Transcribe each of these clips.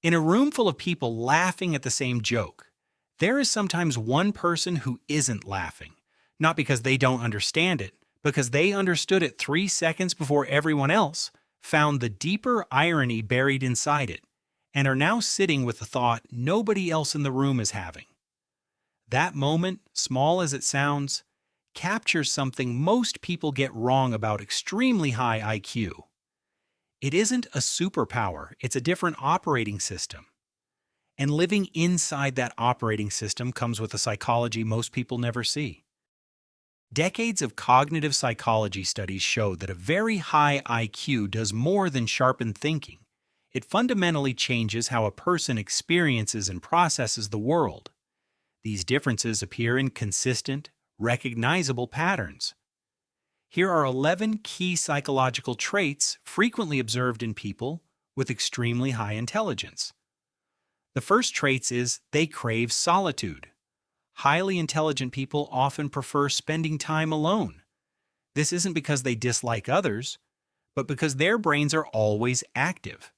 In a room full of people laughing at the same joke, there is sometimes one person who isn't laughing, not because they don't understand it, because they understood it 3 seconds before everyone else, found the deeper irony buried inside it, and are now sitting with the thought nobody else in the room is having. That moment, small as it sounds, captures something most people get wrong about extremely high IQ. It isn't a superpower, it's a different operating system. And living inside that operating system comes with a psychology most people never see. Decades of cognitive psychology studies show that a very high IQ does more than sharpen thinking. It fundamentally changes how a person experiences and processes the world. These differences appear in consistent, recognizable patterns. Here are 11 key psychological traits frequently observed in people with extremely high intelligence. The first trait is they crave solitude. Highly intelligent people often prefer spending time alone. This isn't because they dislike others, but because their brains are always active.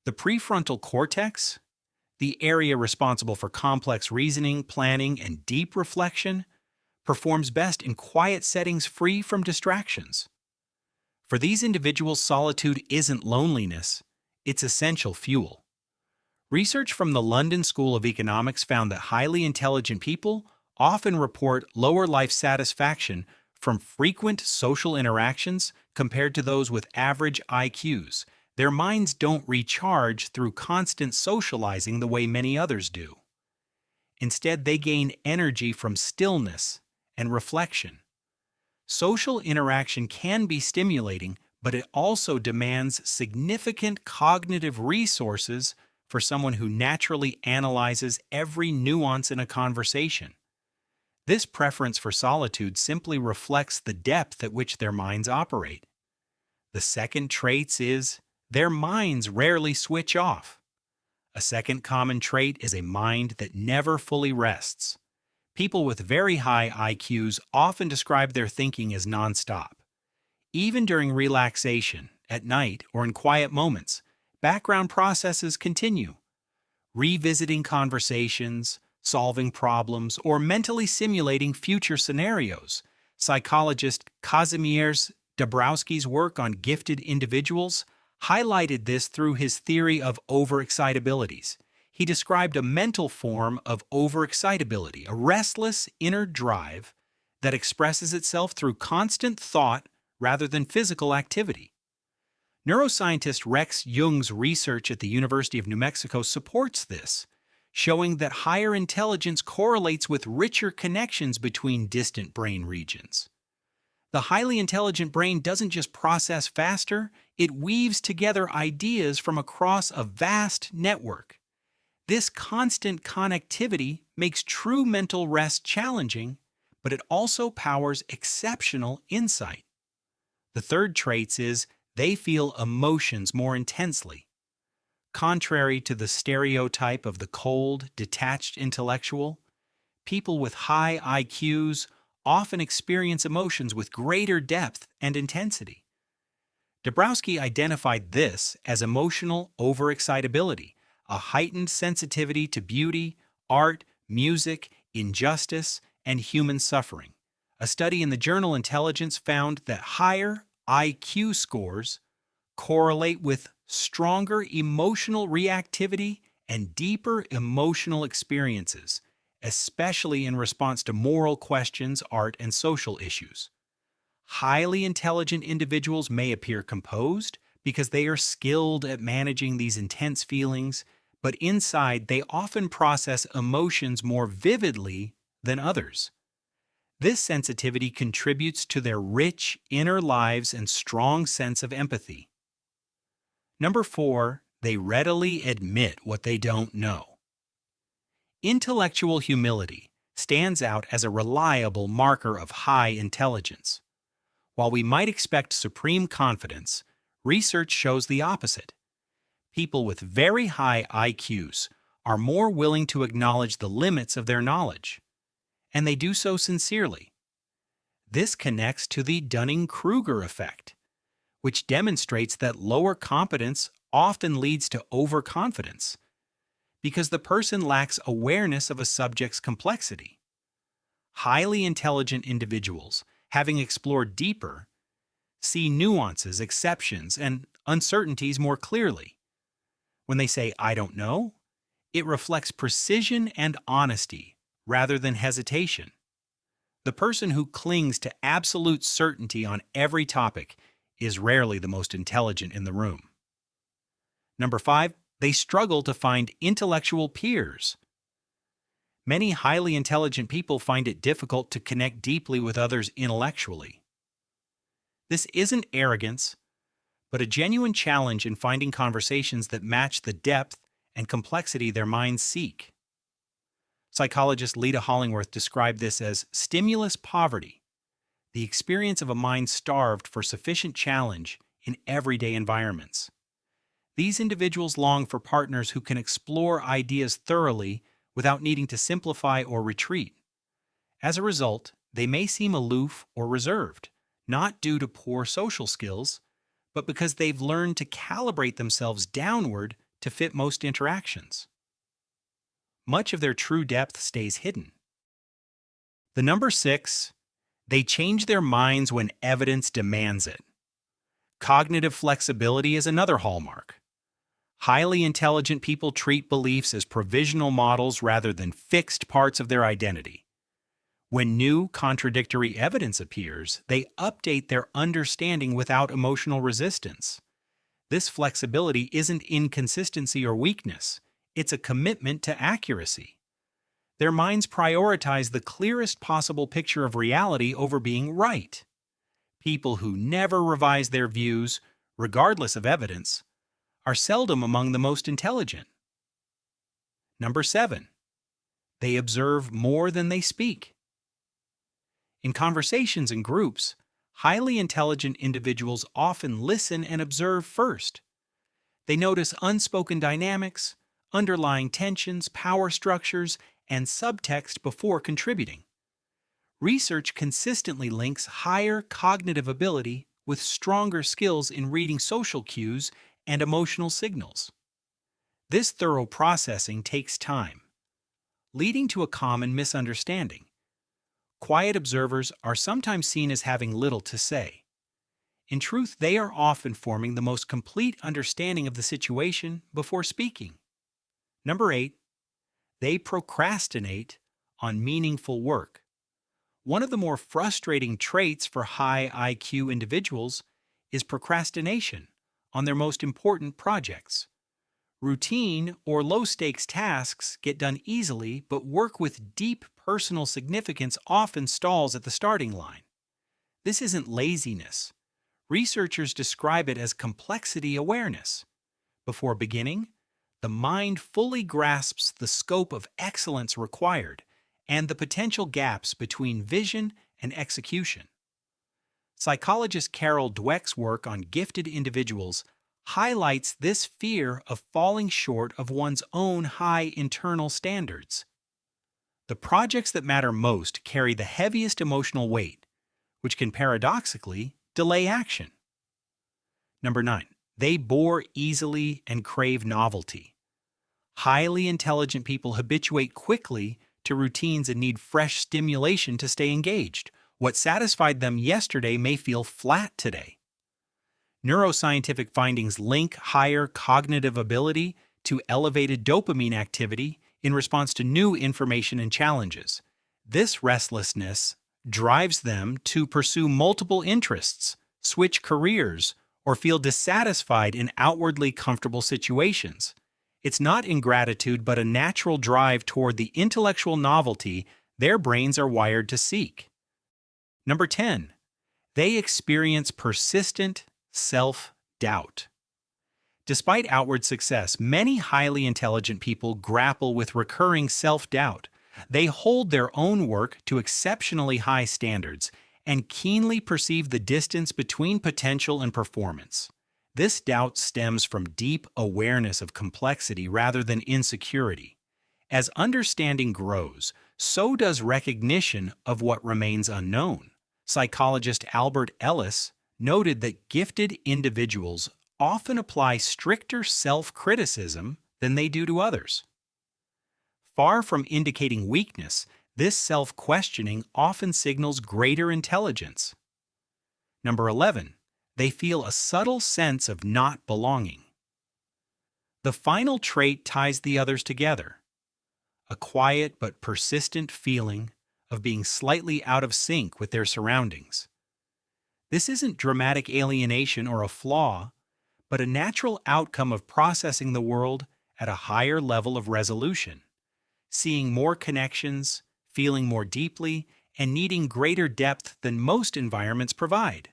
The prefrontal cortex, the area responsible for complex reasoning, planning, and deep reflection, performs best in quiet settings free from distractions. For these individuals, solitude isn't loneliness, it's essential fuel. Research from the London School of Economics found that highly intelligent people often report lower life satisfaction from frequent social interactions compared to those with average IQs. Their minds don't recharge through constant socializing the way many others do. Instead, they gain energy from stillness and reflection. Social interaction can be stimulating, but it also demands significant cognitive resources for someone who naturally analyzes every nuance in a conversation. This preference for solitude simply reflects the depth at which their minds operate. The second trait is their minds rarely switch off. A second common trait is a mind that never fully rests. People with very high IQs often describe their thinking as nonstop. Even during relaxation, at night, or in quiet moments, background processes continue. Revisiting conversations, solving problems, or mentally simulating future scenarios. Psychologist Kazimierz Dabrowski's work on gifted individuals highlighted this through his theory of overexcitabilities. He described a mental form of overexcitability, a restless inner drive that expresses itself through constant thought rather than physical activity. Neuroscientist Rex Jung's research at the University of New Mexico supports this, showing that higher intelligence correlates with richer connections between distant brain regions. The highly intelligent brain doesn't just process faster, it weaves together ideas from across a vast network. This constant connectivity makes true mental rest challenging, but it also powers exceptional insight. The third trait is they feel emotions more intensely. Contrary to the stereotype of the cold, detached intellectual, people with high IQs often experience emotions with greater depth and intensity. Dabrowski identified this as emotional overexcitability, a heightened sensitivity to beauty, art, music, injustice, and human suffering. A study in the journal Intelligence found that higher IQ scores correlate with stronger emotional reactivity and deeper emotional experiences, especially in response to moral questions, art, and social issues. Highly intelligent individuals may appear composed because they are skilled at managing these intense feelings, but inside they often process emotions more vividly than others. This sensitivity contributes to their rich inner lives and strong sense of empathy. Number 4, they readily admit what they don't know. Intellectual humility stands out as a reliable marker of high intelligence. While we might expect supreme confidence, research shows the opposite. People with very high IQs are more willing to acknowledge the limits of their knowledge, and they do so sincerely. This connects to the Dunning-Kruger effect, which demonstrates that lower competence often leads to overconfidence because the person lacks awareness of a subject's complexity. Highly intelligent individuals, having explored deeper, see nuances, exceptions, and uncertainties more clearly. When they say, "I don't know," it reflects precision and honesty rather than hesitation. The person who clings to absolute certainty on every topic is rarely the most intelligent in the room. Number 5, they struggle to find intellectual peers. Many highly intelligent people find it difficult to connect deeply with others intellectually. This isn't arrogance, but a genuine challenge in finding conversations that match the depth and complexity their minds seek. Psychologist Lita Hollingworth described this as stimulus poverty, the experience of a mind starved for sufficient challenge in everyday environments. These individuals long for partners who can explore ideas thoroughly without needing to simplify or retreat. As a result, they may seem aloof or reserved, not due to poor social skills, but because they've learned to calibrate themselves downward to fit most interactions. Much of their true depth stays hidden. The number 6, they change their minds when evidence demands it. Cognitive flexibility is another hallmark. Highly intelligent people treat beliefs as provisional models rather than fixed parts of their identity. When new, contradictory evidence appears, they update their understanding without emotional resistance. This flexibility isn't inconsistency or weakness, it's a commitment to accuracy. Their minds prioritize the clearest possible picture of reality over being right. People who never revise their views, regardless of evidence, are seldom among the most intelligent. Number 7, they observe more than they speak. In conversations and groups, highly intelligent individuals often listen and observe first. They notice unspoken dynamics, underlying tensions, power structures, and subtext before contributing. Research consistently links higher cognitive ability with stronger skills in reading social cues and emotional signals. This thorough processing takes time, leading to a common misunderstanding. Quiet observers are sometimes seen as having little to say. In truth, they are often forming the most complete understanding of the situation before speaking. Number 8, they procrastinate on meaningful work. One of the more frustrating traits for high IQ individuals is procrastination on their most important projects. Routine or low-stakes tasks get done easily, but work with deep personal significance often stalls at the starting line. This isn't laziness. Researchers describe it as complexity awareness. Before beginning, the mind fully grasps the scope of excellence required and the potential gaps between vision and execution. Psychologist Carol Dweck's work on gifted individuals highlights this fear of falling short of one's own high internal standards. The projects that matter most carry the heaviest emotional weight, which can paradoxically delay action. Number 9, they bore easily and crave novelty. Highly intelligent people habituate quickly to routines and need fresh stimulation to stay engaged. What satisfied them yesterday may feel flat today. Neuroscientific findings link higher cognitive ability to elevated dopamine activity in response to new information and challenges. This restlessness drives them to pursue multiple interests, switch careers, or feel dissatisfied in outwardly comfortable situations. It's not ingratitude, but a natural drive toward the intellectual novelty their brains are wired to seek. Number 10, they experience persistent self-doubt. Despite outward success, many highly intelligent people grapple with recurring self-doubt. They hold their own work to exceptionally high standards and keenly perceive the distance between potential and performance. This doubt stems from deep awareness of complexity rather than insecurity. As understanding grows, so does recognition of what remains unknown. Psychologist Albert Ellis noted that gifted individuals often apply stricter self-criticism than they do to others. Far from indicating weakness, this self-questioning often signals greater intelligence. Number 11, they feel a subtle sense of not belonging. The final trait ties the others together, a quiet but persistent feeling of being slightly out of sync with their surroundings. This isn't dramatic alienation or a flaw, but a natural outcome of processing the world at a higher level of resolution, seeing more connections, feeling more deeply, and needing greater depth than most environments provide.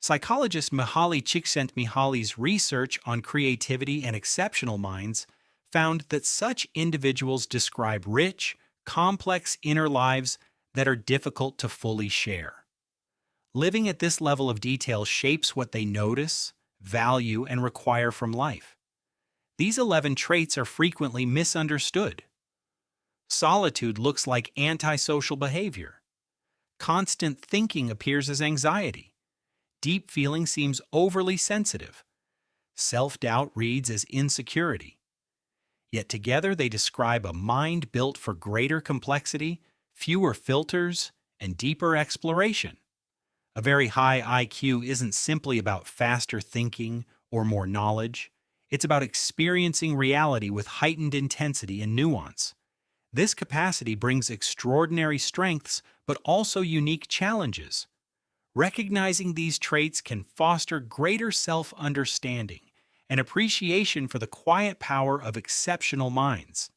Psychologist Mihaly Csikszentmihalyi's research on creativity and exceptional minds found that such individuals describe rich, complex inner lives that are difficult to fully share. Living at this level of detail shapes what they notice, value, and require from life. These 11 traits are frequently misunderstood. Solitude looks like antisocial behavior. Constant thinking appears as anxiety. Deep feeling seems overly sensitive. Self-doubt reads as insecurity. Yet together they describe a mind built for greater complexity, fewer filters, and deeper exploration. A very high IQ isn't simply about faster thinking or more knowledge. It's about experiencing reality with heightened intensity and nuance. This capacity brings extraordinary strengths, but also unique challenges. Recognizing these traits can foster greater self-understanding and appreciation for the quiet power of exceptional minds.